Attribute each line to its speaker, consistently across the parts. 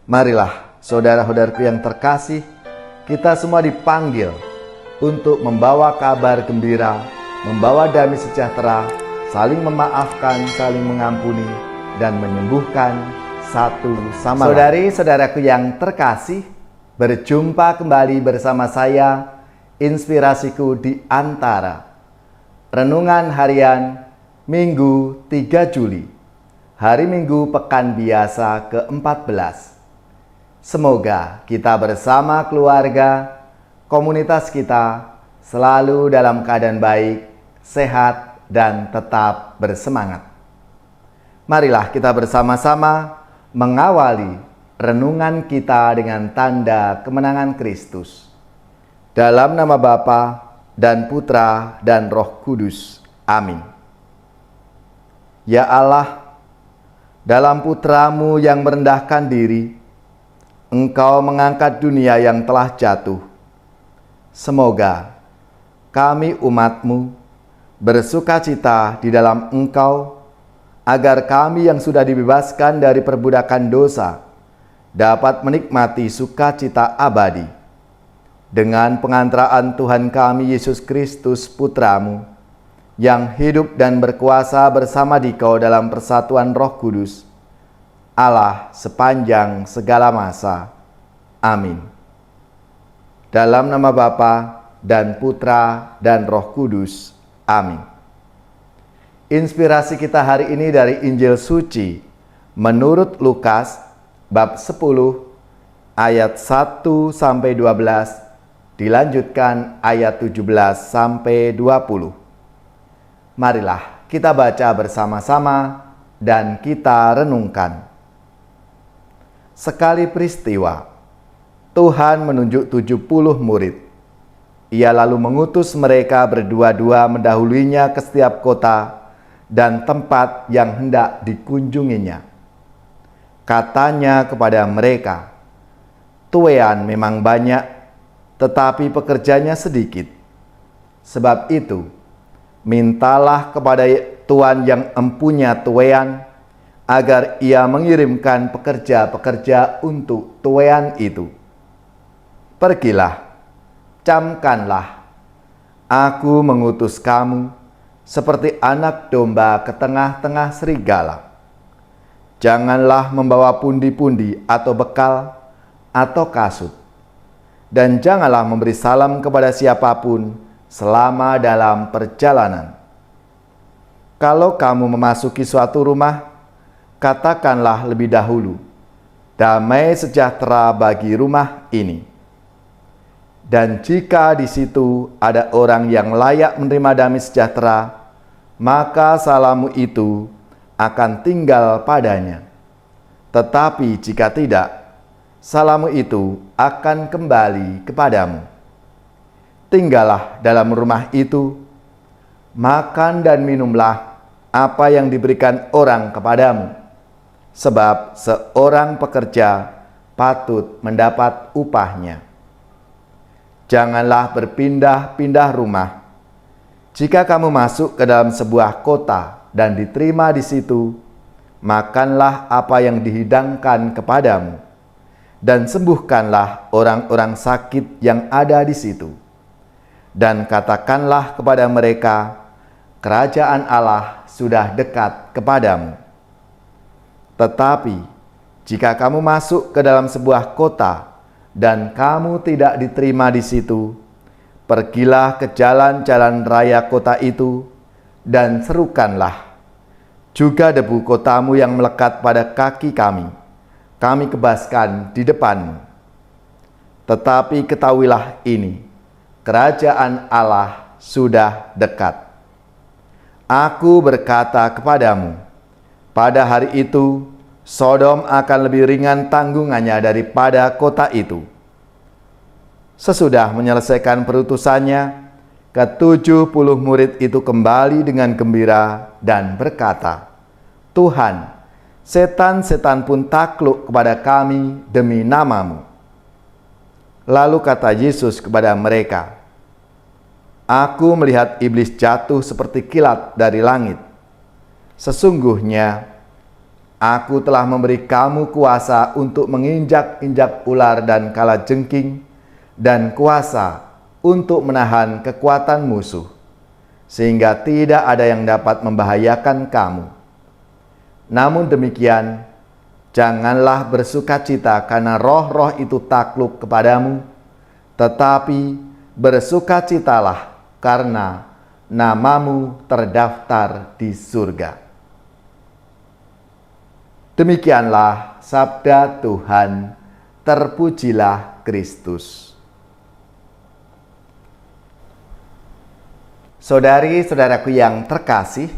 Speaker 1: Marilah, saudara-saudaraku yang terkasih, kita semua dipanggil untuk membawa kabar gembira, membawa damai sejahtera, saling memaafkan, saling mengampuni, dan menyembuhkan satu sama lain. Saudari-saudaraku yang terkasih, berjumpa kembali bersama saya, Inspirasiku di Antara. Renungan harian Minggu 3 Juli, hari Minggu Pekan Biasa ke-14. Semoga kita bersama keluarga, komunitas kita selalu dalam keadaan baik, sehat, dan tetap bersemangat. Marilah kita bersama-sama mengawali renungan kita dengan tanda kemenangan Kristus. Dalam nama Bapa dan Putra dan Roh Kudus. Amin. Ya Allah, dalam Putra-Mu yang merendahkan diri, Engkau mengangkat dunia yang telah jatuh. Semoga kami umat-Mu bersukacita di dalam Engkau, agar kami yang sudah dibebaskan dari perbudakan dosa dapat menikmati sukacita abadi. Dengan pengantaraan Tuhan kami Yesus Kristus Putra-Mu, yang hidup dan berkuasa bersama Dikau dalam persatuan Roh Kudus, Allah sepanjang segala masa. Amin. Dalam nama Bapa dan Putra dan Roh Kudus. Amin. Inspirasi kita hari ini dari Injil Suci menurut Lukas bab 10 ayat 1-12, dilanjutkan ayat 17-20. Marilah kita baca bersama-sama dan kita renungkan. Sekali peristiwa, Tuhan menunjuk 70 murid. Ia lalu mengutus mereka berdua-dua mendahuluinya ke setiap kota dan tempat yang hendak dikunjunginya. Katanya kepada mereka, "Tuaian memang banyak, tetapi pekerjanya sedikit. Sebab itu, mintalah kepada Tuhan yang empunya tuaian, agar ia mengirimkan pekerja-pekerja untuk tuaian itu. Pergilah, camkanlah, aku mengutus kamu seperti anak domba ke tengah-tengah serigala. Janganlah membawa pundi-pundi atau bekal atau kasut, dan janganlah memberi salam kepada siapapun selama dalam perjalanan. Kalau kamu memasuki suatu rumah, katakanlah lebih dahulu, damai sejahtera bagi rumah ini. Dan jika di situ ada orang yang layak menerima damai sejahtera, maka salammu itu akan tinggal padanya. Tetapi jika tidak, salammu itu akan kembali kepadamu. Tinggallah dalam rumah itu, makan dan minumlah apa yang diberikan orang kepadamu, sebab seorang pekerja patut mendapat upahnya. Janganlah berpindah-pindah rumah. Jika kamu masuk ke dalam sebuah kota dan diterima di situ, makanlah apa yang dihidangkan kepadamu, dan sembuhkanlah orang-orang sakit yang ada di situ. Dan katakanlah kepada mereka, kerajaan Allah sudah dekat kepadamu. Tetapi, jika kamu masuk ke dalam sebuah kota dan kamu tidak diterima di situ, pergilah ke jalan-jalan raya kota itu dan serukanlah, juga debu kotamu yang melekat pada kaki kami kebaskan di depanmu. Tetapi ketahuilah ini, kerajaan Allah sudah dekat. Aku berkata kepadamu, pada hari itu, Sodom akan lebih ringan tanggungannya daripada kota itu. Sesudah menyelesaikan perutusannya, ke-70 murid itu kembali dengan gembira dan berkata, "Tuhan, setan-setan pun takluk kepada kami demi nama-Mu." Lalu kata Yesus kepada mereka, "Aku melihat iblis jatuh seperti kilat dari langit. Sesungguhnya Aku telah memberi kamu kuasa untuk menginjak-injak ular dan kalajengking, dan kuasa untuk menahan kekuatan musuh, sehingga tidak ada yang dapat membahayakan kamu. Namun demikian, janganlah bersukacita karena roh-roh itu takluk kepadamu, tetapi bersukacitalah karena namamu terdaftar di surga. Demikianlah sabda Tuhan, terpujilah Kristus. Saudari-saudaraku yang terkasih,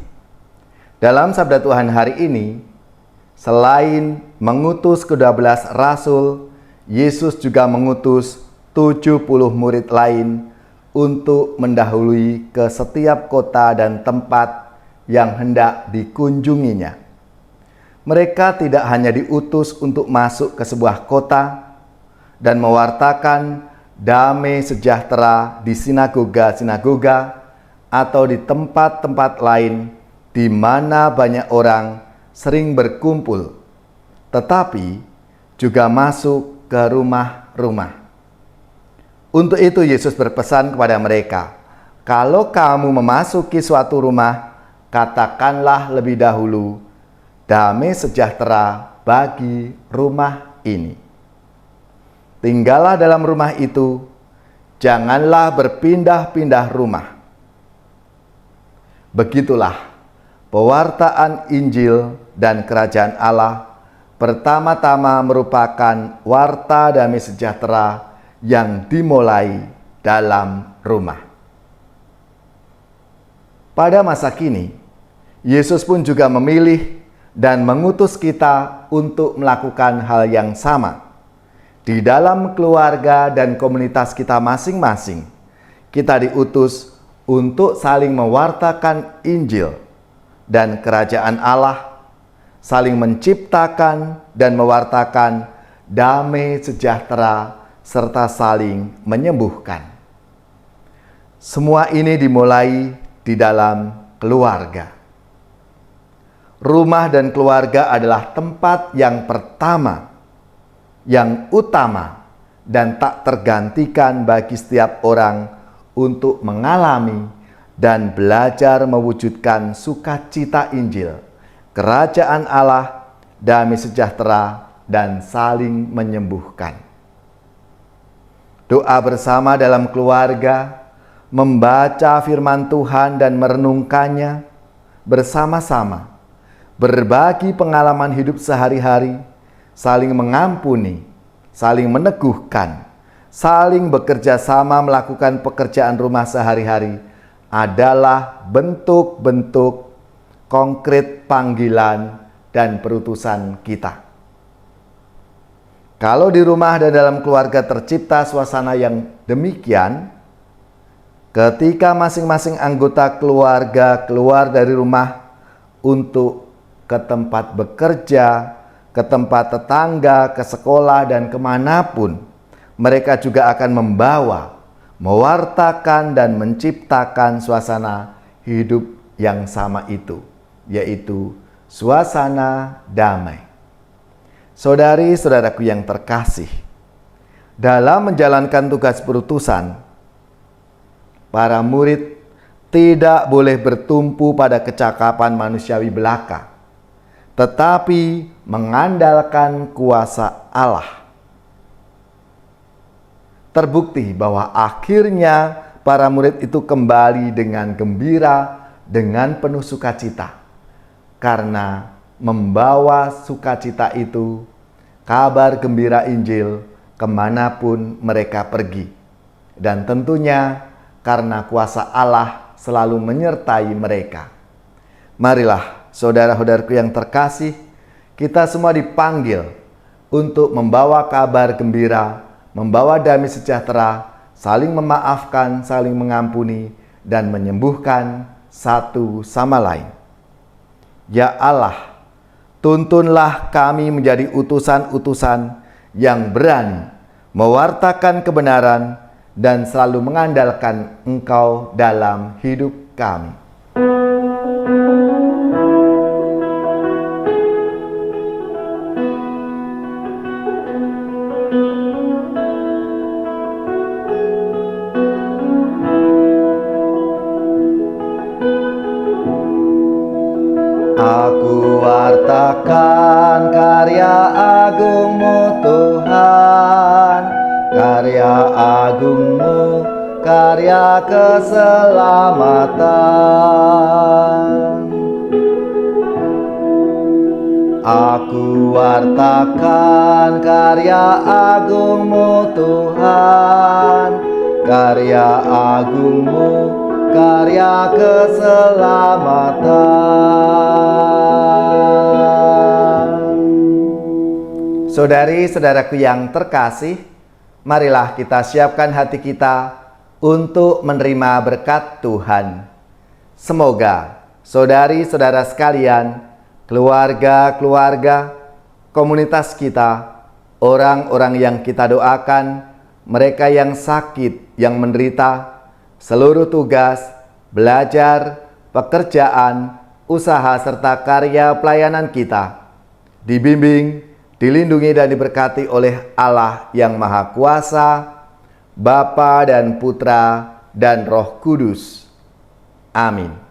Speaker 1: dalam sabda Tuhan hari ini, selain mengutus ke-12 rasul, Yesus juga mengutus 70 murid lain untuk mendahului ke setiap kota dan tempat yang hendak dikunjunginya. Mereka tidak hanya diutus untuk masuk ke sebuah kota dan mewartakan damai sejahtera di sinagoga-sinagoga atau di tempat-tempat lain di mana banyak orang sering berkumpul, tetapi juga masuk ke rumah-rumah. Untuk itu Yesus berpesan kepada mereka, "Kalau kamu memasuki suatu rumah, katakanlah lebih dahulu, 'Damai sejahtera bagi rumah ini.' Tinggallah dalam rumah itu, janganlah berpindah-pindah rumah." Begitulah pewartaan Injil dan Kerajaan Allah pertama-tama merupakan warta damai sejahtera yang dimulai dalam rumah. Pada masa kini, Yesus pun juga memilih dan mengutus kita untuk melakukan hal yang sama. Di dalam keluarga dan komunitas kita masing-masing, kita diutus untuk saling mewartakan Injil dan Kerajaan Allah, saling menciptakan dan mewartakan damai sejahtera, serta saling menyembuhkan. Semua ini dimulai di dalam keluarga. Rumah dan keluarga adalah tempat yang pertama, yang utama, dan tak tergantikan bagi setiap orang untuk mengalami dan belajar mewujudkan sukacita Injil, Kerajaan Allah, damai sejahtera, dan saling menyembuhkan. Doa bersama dalam keluarga, membaca firman Tuhan dan merenungkannya bersama-sama, berbagi pengalaman hidup sehari-hari, saling mengampuni, saling meneguhkan, saling bekerja sama melakukan pekerjaan rumah sehari-hari adalah bentuk-bentuk konkret panggilan dan perutusan kita. Kalau di rumah dan dalam keluarga tercipta suasana yang demikian, ketika masing-masing anggota keluarga keluar dari rumah untuk ke tempat bekerja, ke tempat tetangga, ke sekolah, dan kemanapun, mereka juga akan membawa, mewartakan, dan menciptakan suasana hidup yang sama itu, yaitu suasana damai. Saudari-saudaraku yang terkasih, dalam menjalankan tugas perutusan, para murid tidak boleh bertumpu pada kecakapan manusiawi belaka, tetapi mengandalkan kuasa Allah. Terbukti bahwa akhirnya para murid itu kembali dengan gembira, dengan penuh sukacita, karena membawa sukacita itu, kabar gembira Injil, kemanapun mereka pergi. Dan tentunya karena kuasa Allah selalu menyertai mereka. Marilah saudara-saudaraku yang terkasih, kita semua dipanggil untuk membawa kabar gembira, membawa damai sejahtera, saling memaafkan, saling mengampuni, dan menyembuhkan satu sama lain. Ya Allah, tuntunlah kami menjadi utusan-utusan yang berani mewartakan kebenaran dan selalu mengandalkan Engkau dalam hidup kami. wartakan karya agung-Mu Tuhan, karya agung-Mu, karya keselamatan. Aku wartakan karya agung-Mu Tuhan, karya agung-Mu, karya keselamatan. Saudari-saudaraku yang terkasih, marilah kita siapkan hati kita untuk menerima berkat Tuhan. Semoga saudari-saudara sekalian, keluarga-keluarga, komunitas kita, orang-orang yang kita doakan, mereka yang sakit, yang menderita, seluruh tugas, belajar, pekerjaan, usaha, serta karya pelayanan kita, dibimbing, dilindungi dan diberkati oleh Allah yang Maha Kuasa, Bapa dan Putra dan Roh Kudus. Amin.